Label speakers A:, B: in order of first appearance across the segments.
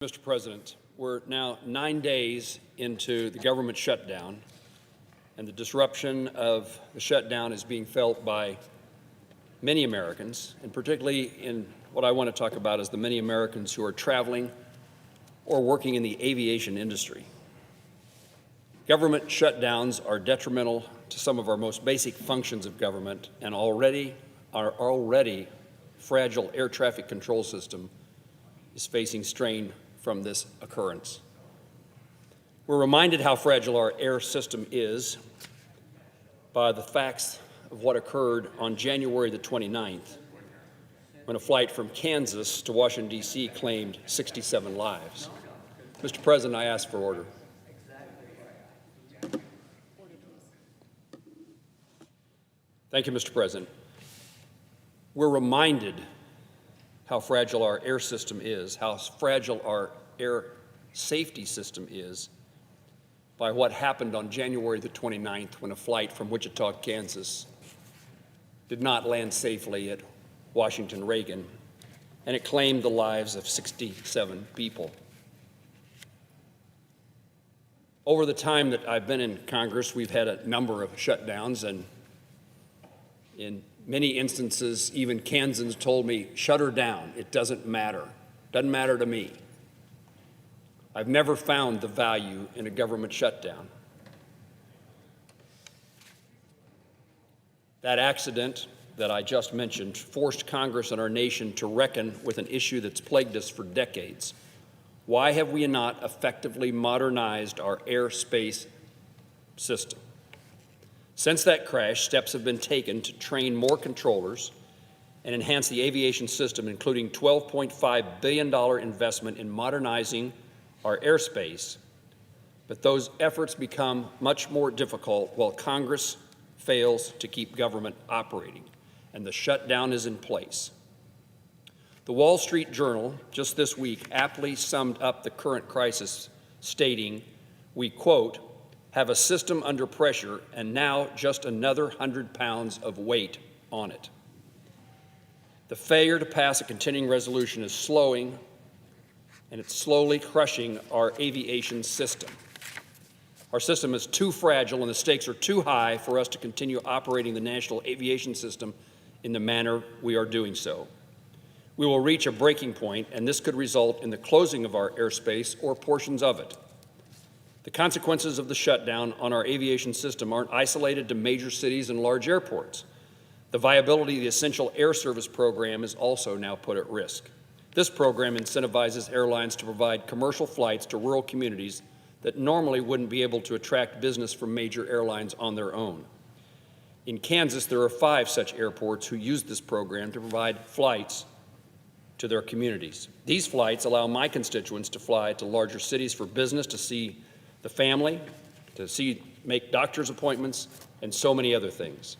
A: Mr. President, we're now 9 days into the government shutdown, and the disruption of the shutdown is being felt by many Americans, and particularly in what I want to talk about is the many Americans who are traveling or working in the aviation industry. Government shutdowns are detrimental to some of our most basic functions of government, and our already fragile air traffic control system is facing strain from this occurrence. We're reminded how fragile our air system is by the facts of what occurred on January the 29th, when a flight from Kansas to Washington, D.C. claimed 67 lives. Mr. President, I ask for order. Thank you, Mr. President. We're reminded how fragile our air system is, how fragile our air safety system is by what happened on January the 29th when a flight from Wichita, Kansas did not land safely at Washington Reagan, and it claimed the lives of 67 people. Over the time that I've been in Congress, we've had a number of shutdowns, and in many instances, even Kansans told me, shut her down, it doesn't matter. Doesn't matter to me. I've never found the value in a government shutdown. That accident that I just mentioned forced Congress and our nation to reckon with an issue that's plagued us for decades. Why have we not effectively modernized our airspace system? Since that crash, steps have been taken to train more controllers and enhance the aviation system, including $12.5 billion investment in modernizing our airspace. But those efforts become much more difficult while Congress fails to keep government operating, and the shutdown is in place. The Wall Street Journal just this week aptly summed up the current crisis, stating, we quote, have a system under pressure and now just another 100 pounds of weight on it. The failure to pass a continuing resolution is slowing, and it's slowly crushing our aviation system. Our system is too fragile and the stakes are too high for us to continue operating the national aviation system in the manner we are doing so. We will reach a breaking point, and this could result in the closing of our airspace or portions of it. The consequences of the shutdown on our aviation system aren't isolated to major cities and large airports. The viability of the Essential Air Service program is also now put at risk. This program incentivizes airlines to provide commercial flights to rural communities that normally wouldn't be able to attract business from major airlines on their own. In Kansas, there are 5 such airports who use this program to provide flights to their communities. These flights allow my constituents to fly to larger cities for business, to see the family, to make doctor's appointments, and so many other things.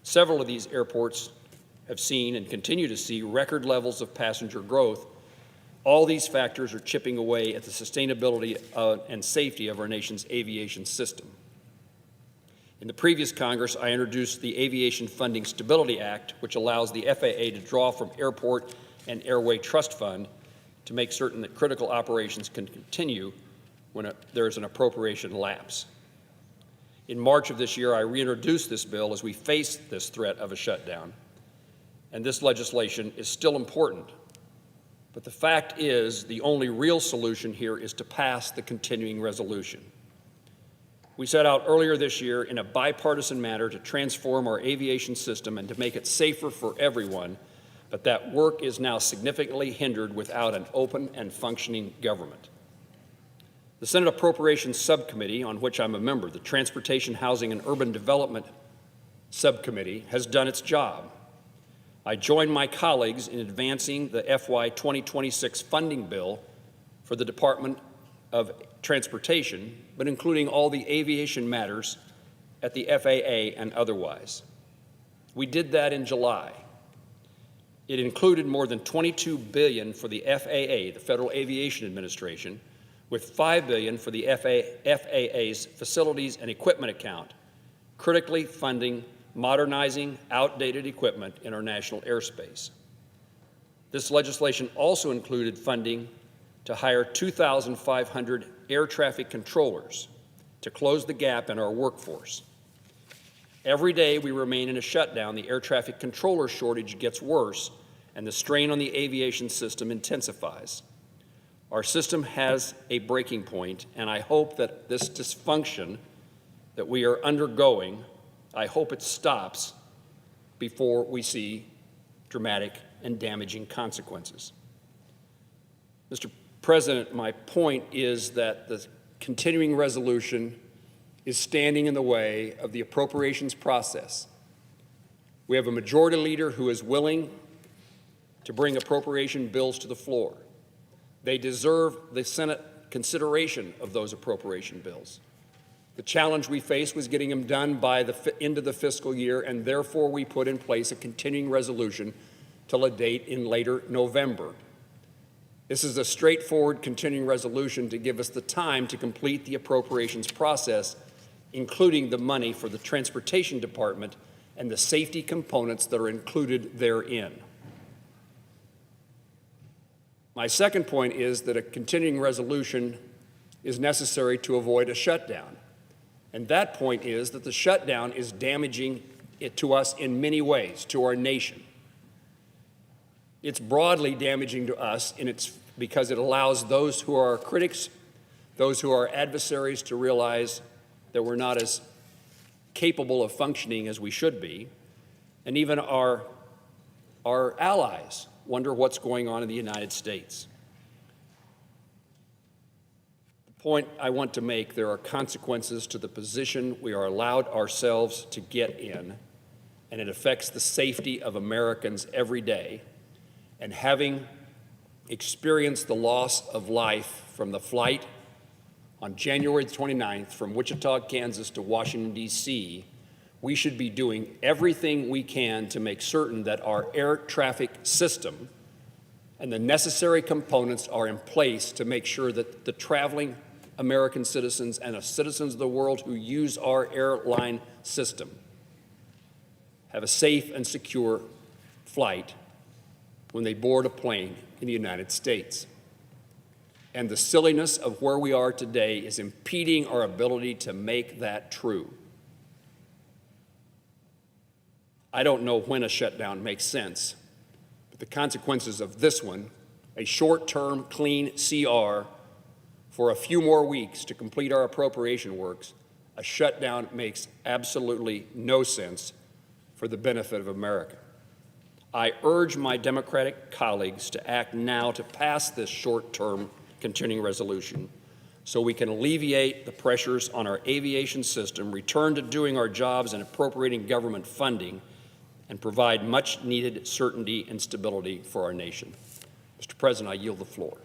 A: Several of these airports have seen and continue to see record levels of passenger growth. All these factors are chipping away at the sustainability and safety of our nation's aviation system. In the previous Congress, I introduced the Aviation Funding Stability Act, which allows the FAA to draw from Airport and Airway Trust Fund to make certain that critical operations can continue when there is an appropriation lapse. In March of this year, I reintroduced this bill as we face this threat of a shutdown. And this legislation is still important. But the fact is, the only real solution here is to pass the continuing resolution. We set out earlier this year in a bipartisan manner to transform our aviation system and to make it safer for everyone, but that work is now significantly hindered without an open and functioning government. The Senate Appropriations Subcommittee, on which I'm a member, the Transportation, Housing, and Urban Development Subcommittee, has done its job. I join my colleagues in advancing the FY 2026 funding bill for the Department of Transportation, but including all the aviation matters at the FAA and otherwise. We did that in July. It included more than $22 billion for the FAA, the Federal Aviation Administration, with $5 billion for the FAA's Facilities and Equipment account, critically funding modernizing outdated equipment in our national airspace. This legislation also included funding to hire 2,500 air traffic controllers to close the gap in our workforce. Every day we remain in a shutdown, the air traffic controller shortage gets worse and the strain on the aviation system intensifies. Our system has a breaking point, and I hope that this dysfunction that we are undergoing, I hope it stops before we see dramatic and damaging consequences. Mr. President, my point is that the continuing resolution is standing in the way of the appropriations process. We have a majority leader who is willing to bring appropriation bills to the floor. They deserve the Senate consideration of those appropriation bills. The challenge we faced was getting them done by the end of the fiscal year, and therefore we put in place a continuing resolution till a date in later November. This is a straightforward continuing resolution to give us the time to complete the appropriations process, including the money for the Transportation Department and the safety components that are included therein. My second point is that a continuing resolution is necessary to avoid a shutdown. And that point is that the shutdown is damaging it to us in many ways, to our nation. It's broadly damaging to us because it allows those who are critics, those who are adversaries, to realize that we're not as capable of functioning as we should be, and even our allies wonder what's going on in the United States. The point I want to make, there are consequences to the position we are allowed ourselves to get in, and it affects the safety of Americans every day. And having experienced the loss of life from the flight on January 29th from Wichita, Kansas to Washington, D.C., we should be doing everything we can to make certain that our air traffic system and the necessary components are in place to make sure that the traveling American citizens and the citizens of the world who use our airline system have a safe and secure flight when they board a plane in the United States. And the silliness of where we are today is impeding our ability to make that true. I don't know when a shutdown makes sense, but the consequences of this one, a short-term clean CR for a few more weeks to complete our appropriation works, a shutdown makes absolutely no sense for the benefit of America. I urge my Democratic colleagues to act now to pass this short-term continuing resolution so we can alleviate the pressures on our aviation system, return to doing our jobs and appropriating government funding, and provide much-needed certainty and stability for our nation. Mr. President, I yield the floor.